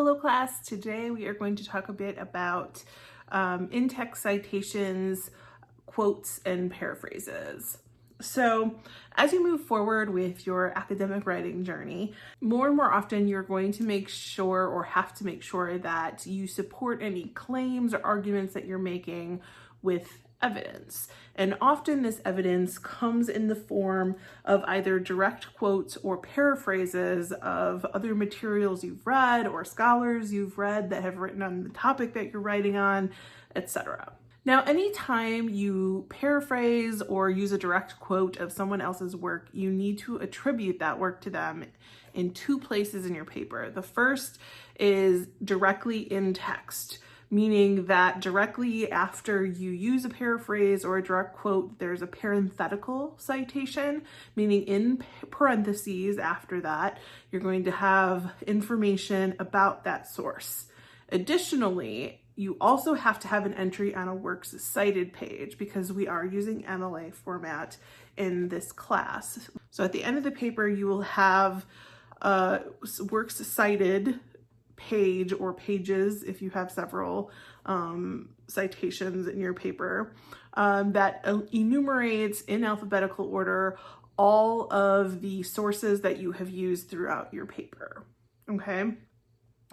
Hello class, today we are going to talk a bit about in-text citations, quotes, and paraphrases. So as you move forward with your academic writing journey, more and more often you're going to make sure or have to make sure that you support any claims or arguments that you're making with evidence. And often this evidence comes in the form of either direct quotes or paraphrases of other materials you've read or scholars you've read that have written on the topic that you're writing on, etc. Now, anytime you paraphrase or use a direct quote of someone else's work, you need to attribute that work to them in two places in your paper. The first is directly in text, meaning that directly after you use a paraphrase or a direct quote, there's a parenthetical citation, meaning in parentheses after that, you're going to have information about that source. Additionally, you also have to have an entry on a works cited page because we are using MLA format in this class. So at the end of the paper, you will have works cited page or pages, if you have several citations in your paper, that enumerates in alphabetical order all of the sources that you have used throughout your paper. Okay.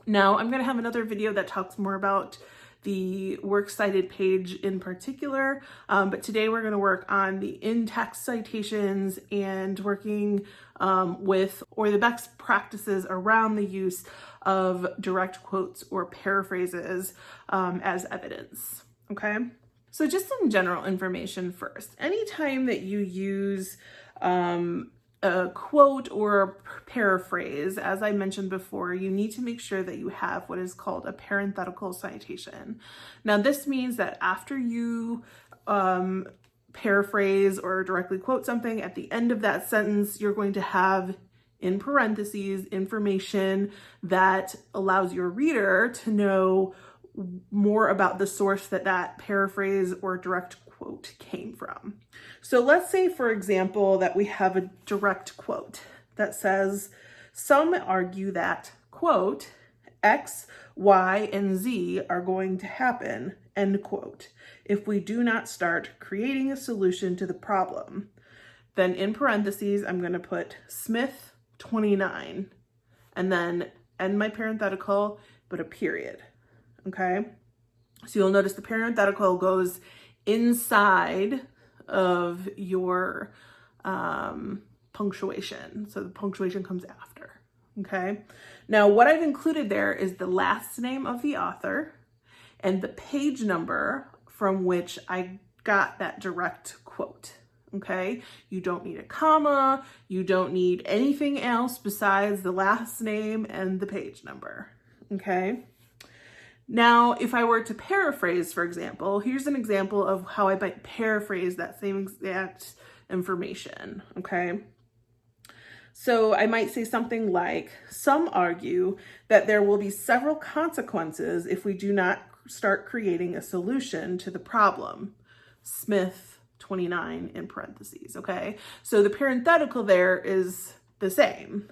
Now I'm going to have another video that talks more about the works cited page in particular, but today we're going to work on the in-text citations and working with the best practices around the use of direct quotes or paraphrases as evidence. Okay, so just some general information first. Anytime that you use a quote or a paraphrase, as I mentioned before, you need to make sure that you have what is called a parenthetical citation. Now, this means that after you paraphrase or directly quote something, at the end of that sentence, you're going to have in parentheses information that allows your reader to know more about the source that that paraphrase or direct quote came from. So let's say, for example, that we have a direct quote that says, some argue that, quote, X, Y, and Z are going to happen, end quote, if we do not start creating a solution to the problem. Then in parentheses, I'm going to put Smith 29 and then end my parenthetical, but a period. Okay. So you'll notice the parenthetical goes inside of your punctuation. So the punctuation comes after. Okay. Now what I've included there is the last name of the author and the page number from which I got that direct quote. Okay, you don't need a comma, you don't need anything else besides the last name and the page number. Okay, now if I were to paraphrase, for example, here's an example of how I might paraphrase that same exact information. Okay, so I might say something like, some argue that there will be several consequences if we do not start creating a solution to the problem. Smith 29 in parentheses. Okay, so the parenthetical there is the same.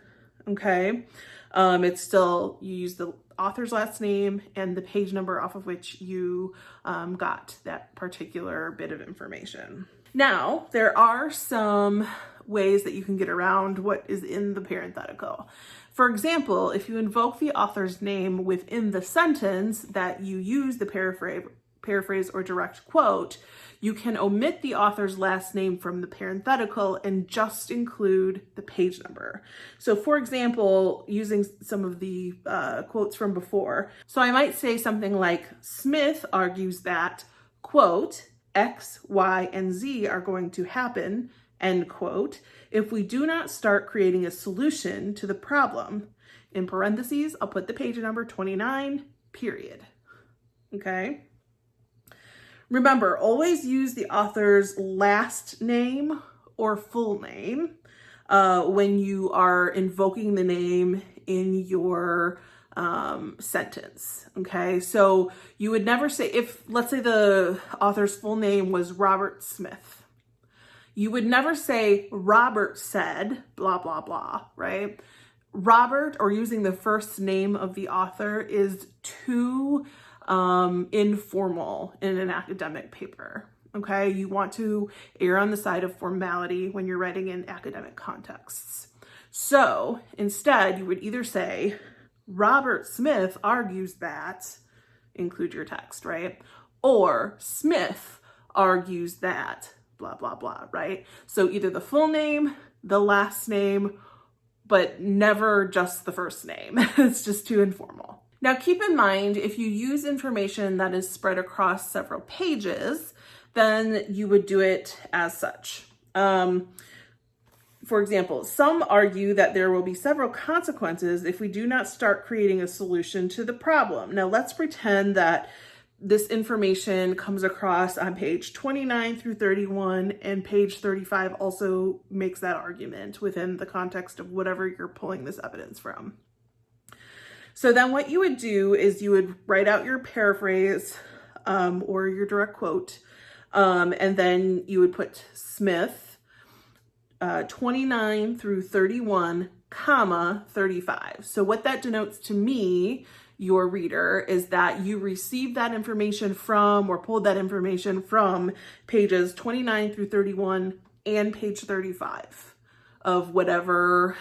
Okay, it's still, you use the author's last name and the page number off of which you got that particular bit of information. Now, there are some ways that you can get around what is in the parenthetical. For example, if you invoke the author's name within the sentence that you use the paraphrase or direct quote, you can omit the author's last name from the parenthetical and just include the page number. So for example, using some of the quotes from before, so I might say something like, Smith argues that, quote, X, Y, and Z are going to happen, end quote, if we do not start creating a solution to the problem. In parentheses, I'll put the page number 29, period. Okay. Remember, always use the author's last name or full name when you are invoking the name in your sentence. Okay, so you would never say, if let's say the author's full name was Robert Smith, you would never say Robert said blah, blah, blah, right? Robert or using the first name of the author is too informal in an academic paper. Okay, you want to err on the side of formality when you're writing in academic contexts. So instead, you would either say, Robert Smith argues that, include your text, right? Or Smith argues that, blah, blah, blah, right? So either the full name, the last name, but never just the first name. It's just too informal. Now keep in mind, if you use information that is spread across several pages, then you would do it as such. For example, some argue that there will be several consequences if we do not start creating a solution to the problem. Now let's pretend that this information comes across on page 29 through 31, and page 35 also makes that argument within the context of whatever you're pulling this evidence from. So then what you would do is you would write out your paraphrase or your direct quote, and then you would put Smith, 29 through 31, comma, 35. So what that denotes to me, your reader, is that you received that information from or pulled that information from pages 29 through 31 and page 35 of whatever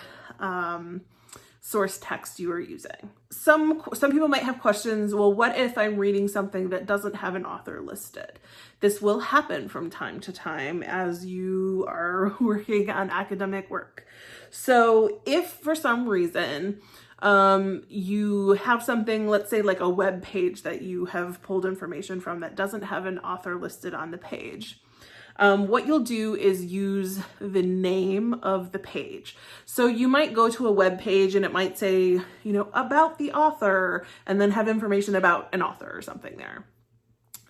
source text you are using. Some people might have questions, well, what if I'm reading something that doesn't have an author listed? This will happen from time to time as you are working on academic work. So if for some reason you have something, let's say like a web page that you have pulled information from that doesn't have an author listed on the page, what you'll do is use the name of the page. So you might go to a web page and it might say, about the author, and then have information about an author or something there.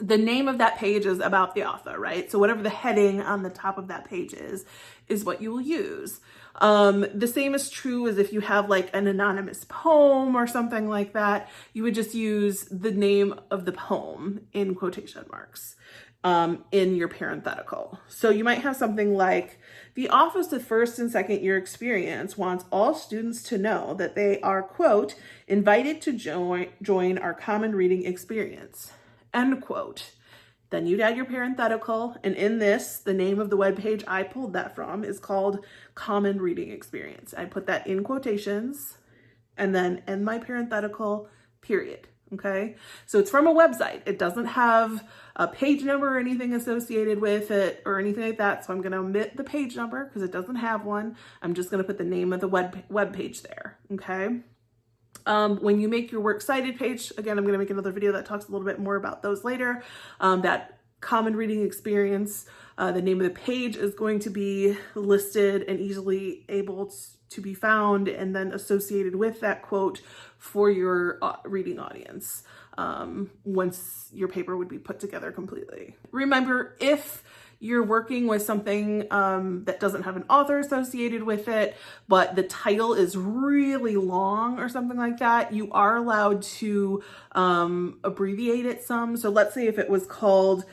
The name of that page is about the author, right? So whatever the heading on the top of that page is what you will use. The same is true as if you have like an anonymous poem or something like that. You would just use the name of the poem in quotation marks in your parenthetical. So you might have something like, the Office of First and Second Year Experience wants all students to know that they are, quote, invited to join our common reading experience, end quote. Then you'd add your parenthetical, and in this, the name of the webpage I pulled that from is called Common Reading Experience. I put that in quotations and then end my parenthetical, period. Okay, so it's from a website. It doesn't have a page number or anything associated with it or anything like that. So I'm going to omit the page number because it doesn't have one. I'm just going to put the name of the web page there. Okay. When you make your works cited page, again, I'm going to make another video that talks a little bit more about those later. That common reading experience, the name of the page is going to be listed and easily able to be found and then associated with that quote for your reading audience once your paper would be put together completely. Remember, if you're working with something that doesn't have an author associated with it, but the title is really long or something like that, you are allowed to abbreviate it some. So let's say if it was called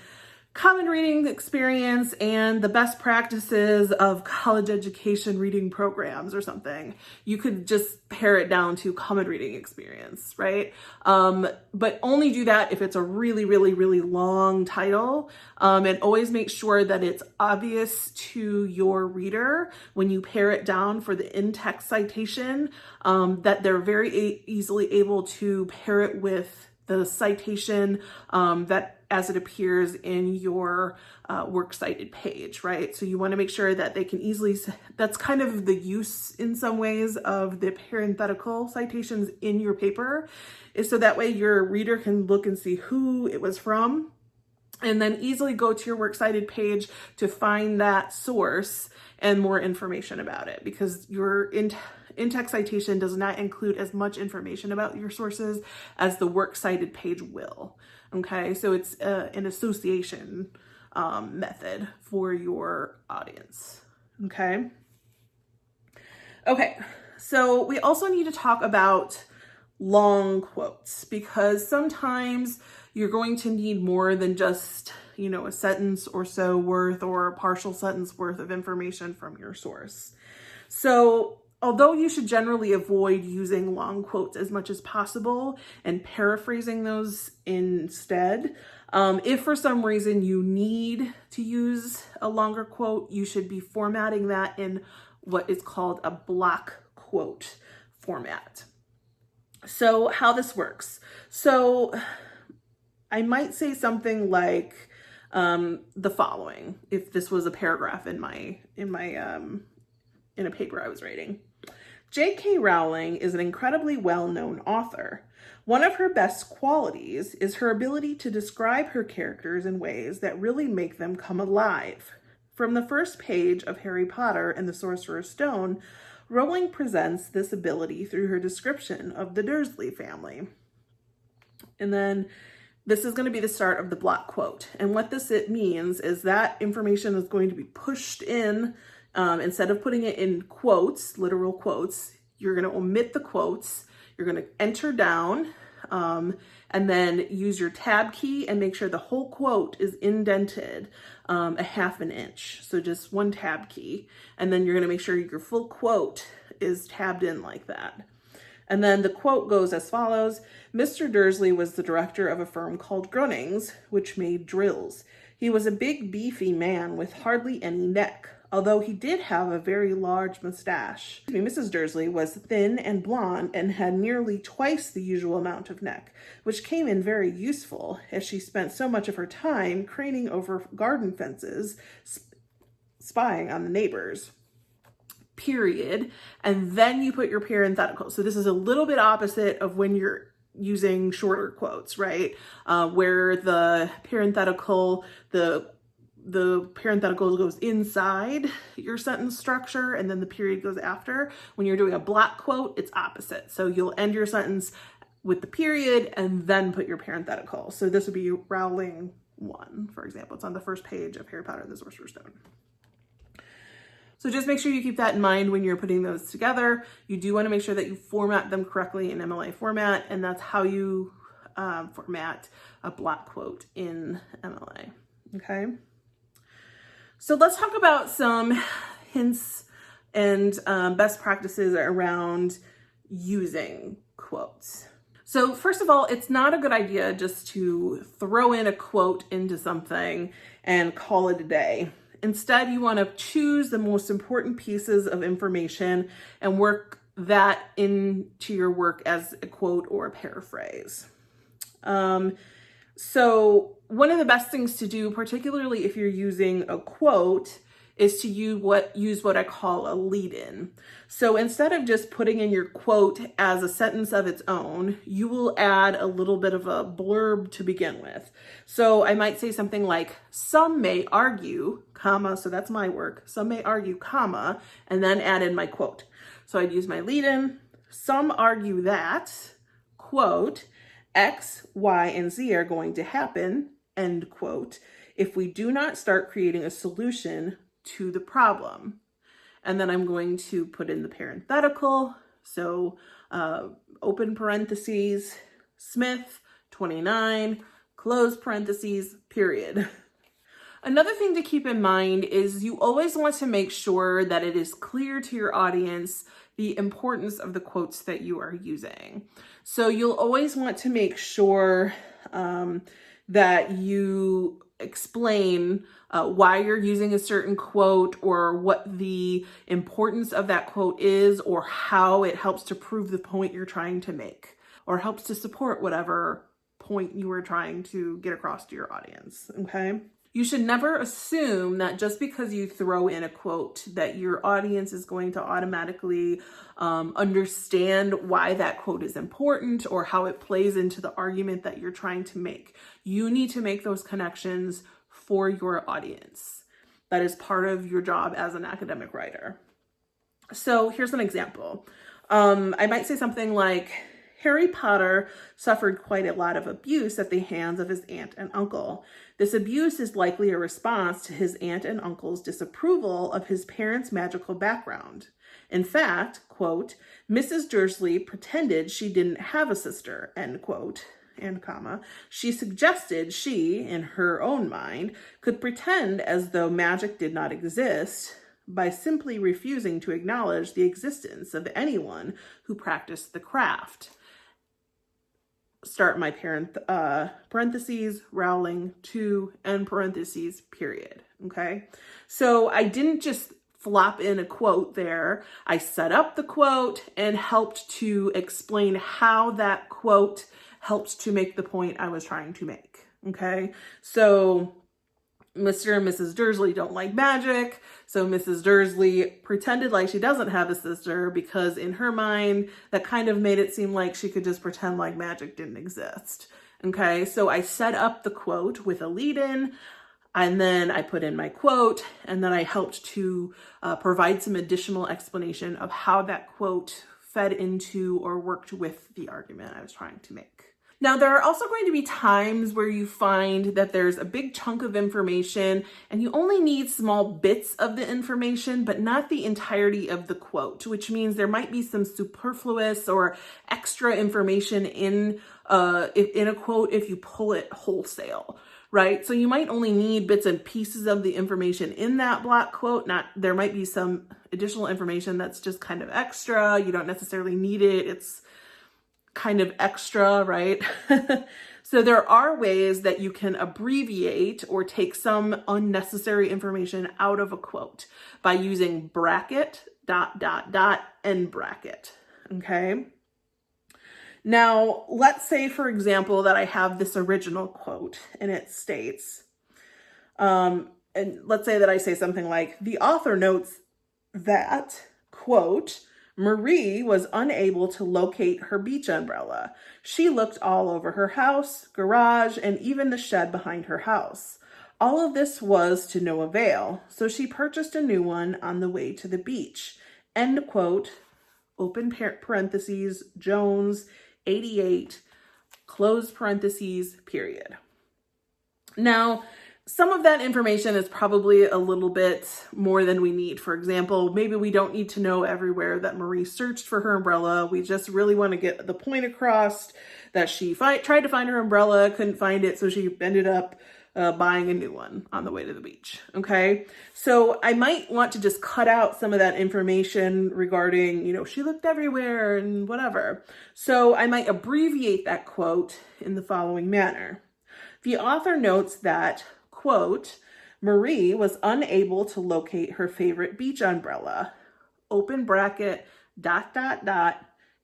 Common Reading Experience and the Best Practices of College Education Reading Programs or something, you could just pare it down to Common Reading Experience, right? But only do that if it's a really, really, really long title, and always make sure that it's obvious to your reader when you pare it down for the in-text citation, that they're very easily able to pair it with the citation that as it appears in your works cited page, right? So you want to make sure that they can easily, that's kind of the use in some ways of the parenthetical citations in your paper, is so that way your reader can look and see who it was from and then easily go to your works cited page to find that source and more information about it, because your in-text citation does not include as much information about your sources as the works cited page will. Okay, so it's an association method for your audience. Okay, so we also need to talk about long quotes, because sometimes you're going to need more than just, a sentence or so worth or a partial sentence worth of information from your source. So although you should generally avoid using long quotes as much as possible and paraphrasing those instead, if for some reason you need to use a longer quote, you should be formatting that in what is called a block quote format. So how this works. So I might say something like the following, if this was a paragraph in a paper I was writing. J.K. Rowling is an incredibly well-known author. One of her best qualities is her ability to describe her characters in ways that really make them come alive. From the first page of Harry Potter and the Sorcerer's Stone, Rowling presents this ability through her description of the Dursley family. And then this is going to be the start of the block quote. And what it means is that information is going to be pushed in. Instead of putting it in quotes, literal quotes, you're going to omit the quotes. You're going to enter down and then use your tab key and make sure the whole quote is indented a half an inch. So just one tab key. And then you're going to make sure your full quote is tabbed in like that. And then the quote goes as follows. Mr. Dursley was the director of a firm called Grunnings, which made drills. He was a big, beefy man with hardly any neck, although he did have a very large mustache. Mrs. Dursley was thin and blonde and had nearly twice the usual amount of neck, which came in very useful, as she spent so much of her time craning over garden fences, spying on the neighbors. Period. And then you put your parenthetical. So this is a little bit opposite of when you're using shorter quotes, right? Where the parenthetical goes inside your sentence structure and then the period goes after. When you're doing a block quote, it's opposite. So you'll end your sentence with the period and then put your parenthetical. So this would be Rowling 1, for example. It's on the first page of Harry Potter and the Sorcerer's Stone. So just make sure you keep that in mind when you're putting those together. You do want to make sure that you format them correctly in MLA format, and that's how you format a block quote in MLA, okay? So let's talk about some hints and best practices around using quotes. So first of all, it's not a good idea just to throw in a quote into something and call it a day. Instead, you want to choose the most important pieces of information and work that into your work as a quote or a paraphrase. So one of the best things to do, particularly if you're using a quote, is to use what I call a lead-in. So instead of just putting in your quote as a sentence of its own, you will add a little bit of a blurb to begin with. So I might say something like, some may argue, comma, so that's my work, some may argue, comma, and then add in my quote. So I'd use my lead-in, some argue that, quote, X, Y, and Z are going to happen, end quote, if we do not start creating a solution to the problem. And then I'm going to put in the parenthetical. So open parentheses, Smith, 29, close parentheses, period. Another thing to keep in mind is you always want to make sure that it is clear to your audience the importance of the quotes that you are using. So you'll always want to make sure that you explain why you're using a certain quote or what the importance of that quote is or how it helps to prove the point you're trying to make or helps to support whatever point you are trying to get across to your audience, okay? You should never assume that just because you throw in a quote that your audience is going to automatically understand why that quote is important or how it plays into the argument that you're trying to make. You need to make those connections for your audience. That is part of your job as an academic writer. So here's an example. I might say something like, Harry Potter suffered quite a lot of abuse at the hands of his aunt and uncle. This abuse is likely a response to his aunt and uncle's disapproval of his parents' magical background. In fact, quote, Mrs. Dursley pretended she didn't have a sister, end quote, and comma. She suggested she, in her own mind, could pretend as though magic did not exist, by simply refusing to acknowledge the existence of anyone who practiced the craft. Start my parentheses, Rowling, to, end parentheses, period. Okay. So I didn't just flop in a quote there. I set up the quote and helped to explain how that quote helped to make the point I was trying to make. Okay. So Mr. and Mrs. Dursley don't like magic. So Mrs. Dursley pretended like she doesn't have a sister because in her mind, that kind of made it seem like she could just pretend like magic didn't exist. Okay, so I set up the quote with a lead-in, and then I put in my quote, and then I helped to provide some additional explanation of how that quote fed into or worked with the argument I was trying to make. Now, there are also going to be times where you find that there's a big chunk of information and you only need small bits of the information, but not the entirety of the quote, which means there might be some superfluous or extra information in a quote if you pull it wholesale, right? So you might only need bits and pieces of the information in that block quote. There might be some additional information that's just kind of extra. You don't necessarily need it. It's kind of extra, right? So there are ways that you can abbreviate or take some unnecessary information out of a quote by using bracket, ... end bracket, okay? Now, let's say, for example, that I have this original quote and it states, and let's say that I say something like, the author notes that, quote, Marie was unable to locate her beach umbrella. She looked all over her house, garage, and even the shed behind her house. All of this was to no avail, so she purchased a new one on the way to the beach. End quote, open parentheses, Jones, 88, close parentheses, period. Now, some of that information is probably a little bit more than we need. For example, maybe we don't need to know everywhere that Marie searched for her umbrella. We just really want to get the point across that she tried to find her umbrella, couldn't find it, so she ended up buying a new one on the way to the beach. Okay, so I might want to just cut out some of that information regarding, she looked everywhere and whatever. So I might abbreviate that quote in the following manner. The author notes that, quote, Marie was unable to locate her favorite beach umbrella, open bracket, ...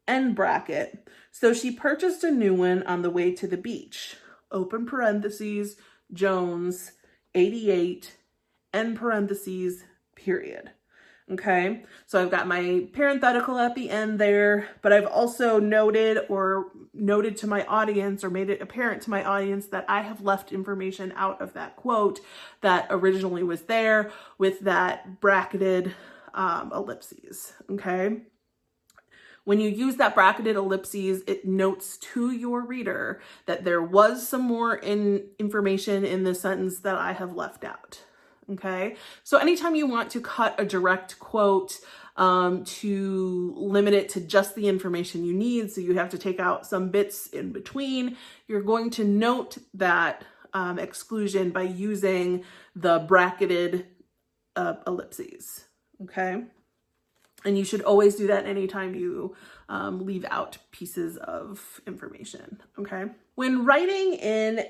end bracket, so she purchased a new one on the way to the beach, open parentheses, Jones, 88, end parentheses, period. Okay, so I've got my parenthetical at the end there, but I've also noted to my audience or made it apparent to my audience that I have left information out of that quote that originally was there with that bracketed ellipses. Okay. When you use that bracketed ellipses, it notes to your reader that there was some more information in the sentence that I have left out. Okay, so anytime you want to cut a direct quote to limit it to just the information you need, so you have to take out some bits in between, you're going to note that exclusion by using the bracketed ellipses. Okay, and you should always do that anytime you leave out pieces of information. Okay, when writing in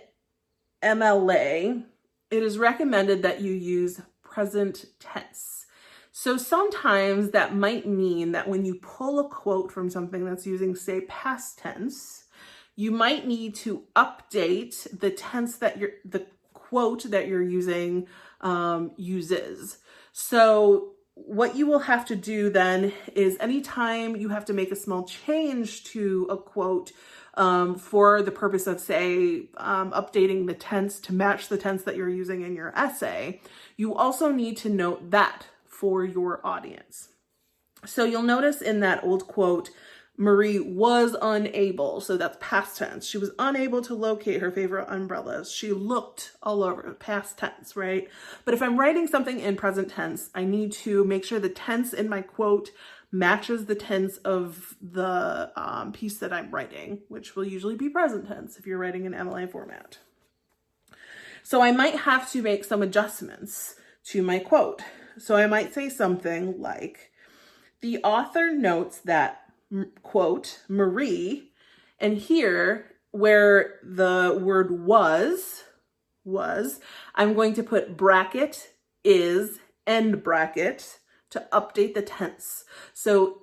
MLA, it is recommended that you use present tense. So sometimes that might mean that when you pull a quote from something that's using, say, past tense, you might need to update the tense that the quote that you're using uses. So what you will have to do then is anytime you have to make a small change to a quote, for the purpose of, say, updating the tense to match the tense that you're using in your essay, you also need to note that for your audience. So you'll notice in that old quote, Marie was unable, so that's past tense. She was unable to locate her favorite umbrellas. She looked all over, past tense, right? But if I'm writing something in present tense, I need to make sure the tense in my quote matches the tense of the piece that I'm writing, which will usually be present tense if you're writing in MLA format. So I might have to make some adjustments to my quote. So I might say something like, the author notes that, quote, Marie, and here where the word was, I'm going to put bracket, is, end bracket to update the tense. So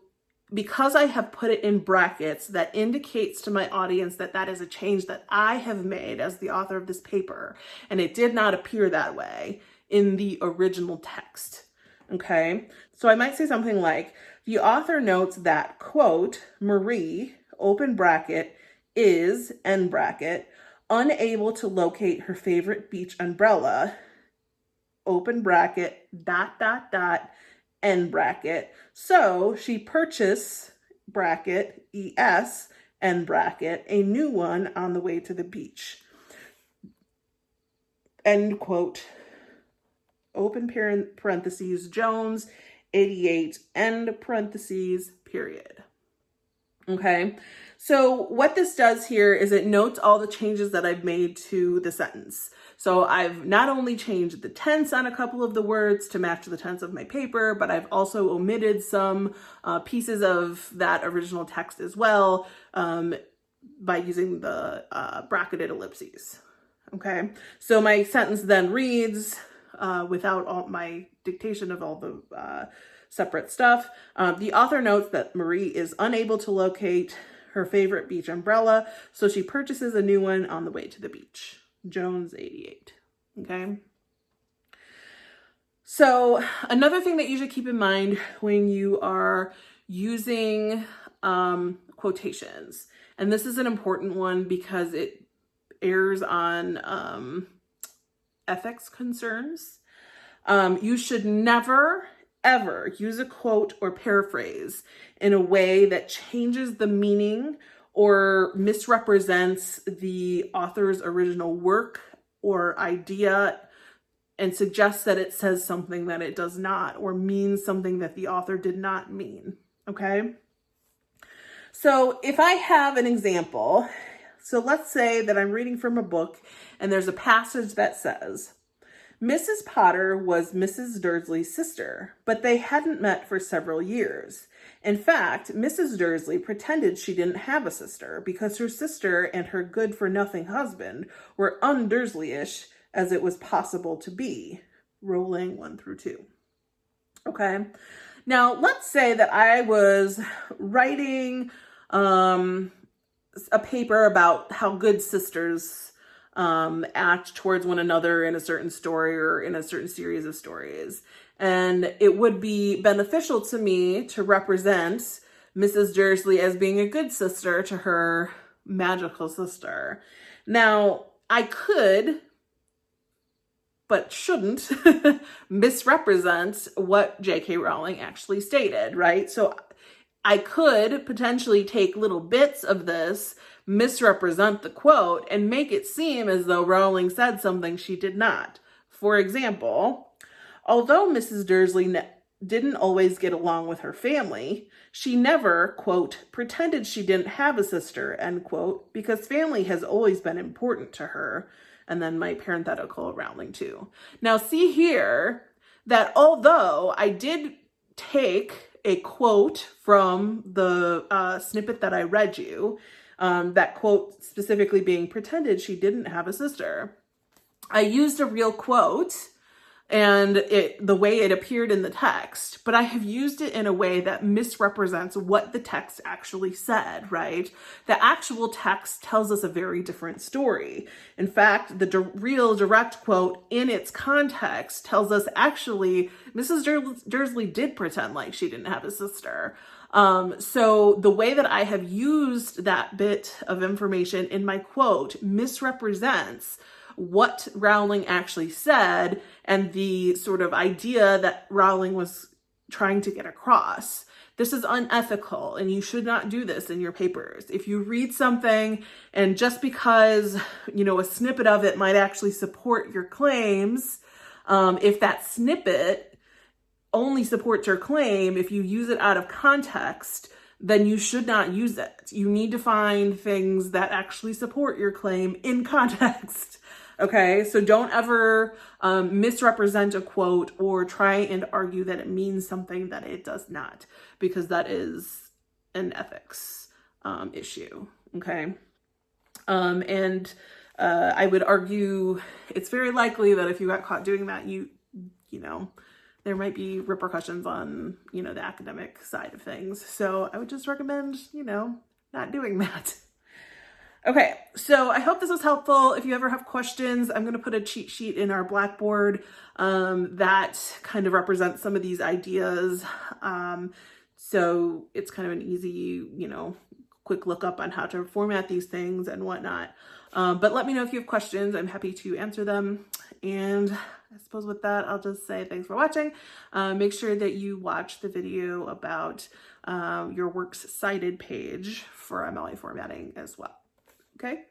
because I have put it in brackets, that indicates to my audience that that is a change that I have made as the author of this paper, and it did not appear that way in the original text. Okay, so I might say something like, the author notes that, quote, Marie, open bracket, is, end bracket, unable to locate her favorite beach umbrella, open bracket, ... end bracket. So she purchased, bracket, ES, end bracket, a new one on the way to the beach. End quote. Open parentheses, Jones, 88, end parentheses, period. Okay, so what this does here is it notes all the changes that I've made to the sentence. So I've not only changed the tense on a couple of the words to match the tense of my paper, but I've also omitted some pieces of that original text as well by using the bracketed ellipses. Okay, so my sentence then reads, without all my dictation of all the separate stuff. The author notes that Marie is unable to locate her favorite beach umbrella, so she purchases a new one on the way to the beach. Jones, 88. Okay. So another thing that you should keep in mind when you are using quotations, and this is an important one because it errs on ethics concerns. You should never, ever use a quote or paraphrase in a way that changes the meaning or misrepresents the author's original work or idea and suggests that it says something that it does not, or means something that the author did not mean, okay? So if I have an example, so let's say that I'm reading from a book and there's a passage that says, Mrs. Potter was Mrs. Dursley's sister, but they hadn't met for several years. In fact, Mrs. Dursley pretended she didn't have a sister because her sister and her good-for-nothing husband were un-Dursleyish as it was possible to be. Rolling 1 through 2. Okay, now let's say that I was writing a paper about how good sisters act towards one another in a certain story or in a certain series of stories. And it would be beneficial to me to represent Mrs. Dursley as being a good sister to her magical sister. Now, I could, but shouldn't, misrepresent what J.K. Rowling actually stated, right? So I could potentially take little bits of this, misrepresent the quote, and make it seem as though Rowling said something she did not. For example, although Mrs. Dursley didn't always get along with her family, she never, quote, pretended she didn't have a sister, end quote, because family has always been important to her. And then my parenthetical Rowling too. Now see here that although I did take a quote from the snippet that I read you, that quote specifically being pretended she didn't have a sister, I used a real quote and the way it appeared in the text, but I have used it in a way that misrepresents what the text actually said, right? The actual text tells us a very different story. In fact, the real direct quote in its context tells us actually Mrs. Dursley did pretend like she didn't have a sister. So the way that I have used that bit of information in my quote misrepresents what Rowling actually said and the sort of idea that Rowling was trying to get across. This is unethical, and you should not do this in your papers. If you read something and just because, a snippet of it might actually support your claims, if that snippet only supports your claim, if you use it out of context, then you should not use it. You need to find things that actually support your claim in context. Okay, so don't ever misrepresent a quote or try and argue that it means something that it does not, because that is an ethics issue. Okay, I would argue it's very likely that if you got caught doing that, you know, there might be repercussions on, you know, the academic side of things. So I would just recommend, you know, not doing that. Okay, so I hope this was helpful. If you ever have questions, I'm going to put a cheat sheet in our Blackboard that kind of represents some of these ideas. So it's kind of an easy, you know, quick look up on how to format these things and whatnot. But let me know if you have questions. I'm happy to answer them. And I suppose with that, I'll just say thanks for watching. Make sure that you watch the video about your works cited page for MLA formatting as well. Okay.